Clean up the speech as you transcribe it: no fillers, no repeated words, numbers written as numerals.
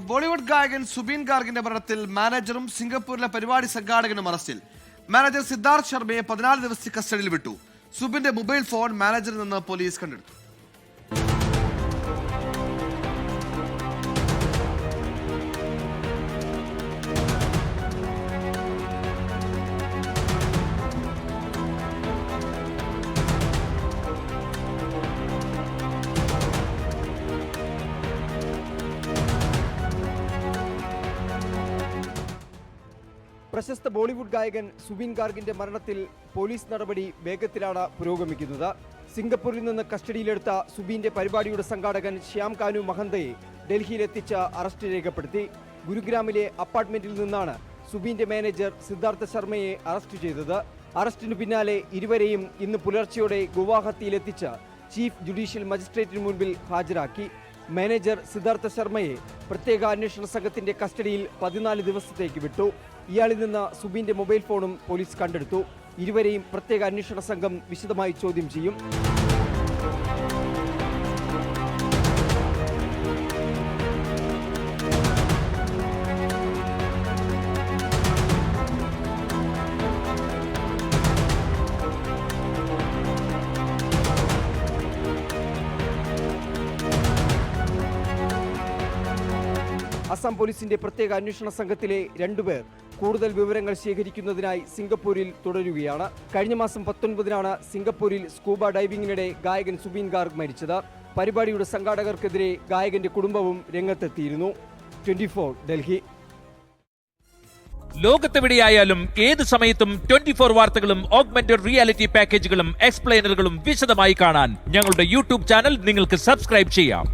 ബോളിവുഡ് ഗായകൻ സുബീൻ ഗാർഗിന്റെ മരണത്തിൽ മാനേജറും സിംഗപ്പൂരിലെ പരിപാടി സംഘാടകനും അറസ്റ്റിൽ. മാനേജർ സിദ്ധാർത്ഥ് ശർമ്മയെ 14 ദിവസത്തെ കസ്റ്റഡിയിൽ വിട്ടു. സുബിന്റെ മൊബൈൽ ഫോൺ മാനേജറിൽ നിന്ന് പോലീസ് കണ്ടെടുത്തു. പ്രശസ്ത ബോളിവുഡ് ഗായകൻ സുബീൻ ഗാർഗിന്റെ മരണത്തിൽ പോലീസ് നടപടി വേഗത്തിലാണ് പുരോഗമിക്കുന്നത്. സിംഗപ്പൂരിൽ നിന്ന് കസ്റ്റഡിയിലെടുത്ത സുബീന്റെ പരിപാടിയുടെ സംഘാടകൻ ശ്യാം കാനു മഹന്തയെ ഡൽഹിയിലെത്തിച്ച് അറസ്റ്റ് രേഖപ്പെടുത്തി. ഗുരുഗ്രാമിലെ അപ്പാർട്ട്മെന്റിൽ നിന്നാണ് സുബീന്റെ മാനേജർ സിദ്ധാർത്ഥ ശർമ്മയെ അറസ്റ്റ് ചെയ്തത്. അറസ്റ്റിനു പിന്നാലെ ഇരുവരെയും ഇന്ന് പുലർച്ചെയോടെ ഗുവാഹത്തിയിലെത്തിച്ച് ചീഫ് ജുഡീഷ്യൽ മജിസ്ട്രേറ്റിന് മുൻപിൽ ഹാജരാക്കി. മാനേജർ സിദ്ധാർത്ഥ ശർമ്മയെ പ്രത്യേക അന്വേഷണ സംഘത്തിന്റെ കസ്റ്റഡിയിൽ 14 ദിവസത്തേക്ക് വിട്ടു. ഇയാളിൽ നിന്ന് സുബീന്റെ മൊബൈൽ ഫോണും പോലീസ് കണ്ടെടുത്തു. ഇരുവരെയും പ്രത്യേക അന്വേഷണ സംഘം വിശദമായി ചോദ്യം ചെയ്യും. അസം പോലീസിന്റെ പ്രത്യേക അന്വേഷണ സംഘത്തിലെ 2 പേർ കൂടുതൽ വിവരങ്ങൾ ശേഖരിക്കുന്നതിനായി സിംഗപ്പൂരിൽ തുടരുകയാണ്. കഴിഞ്ഞ മാസം 19-നാണ് സിംഗപ്പൂരിൽ സ്കൂബ ഡൈവിംഗിനിടെ ഗായകൻ സുബീൻ ഗാർഗ് മരിച്ചത്. പരിപാടിയുടെ സംഘാടകർക്കെതിരെ ഗായകന്റെ കുടുംബവും രംഗത്തെത്തിയിരുന്നു. 24 ഡൽഹി. ലോകത്തെവിടെയായാലും ഏത് സമയത്തും 24 വാർത്തകളും ഓഗ്മെന്റഡ് റിയാലിറ്റി പാക്കേജുകളും എക്സ്പ്ലെയിനറുകളും വിശദമായി കാണാൻ ഞങ്ങളുടെ യൂട്യൂബ് ചാനൽ നിങ്ങൾക്ക് സബ്സ്ക്രൈബ് ചെയ്യാം.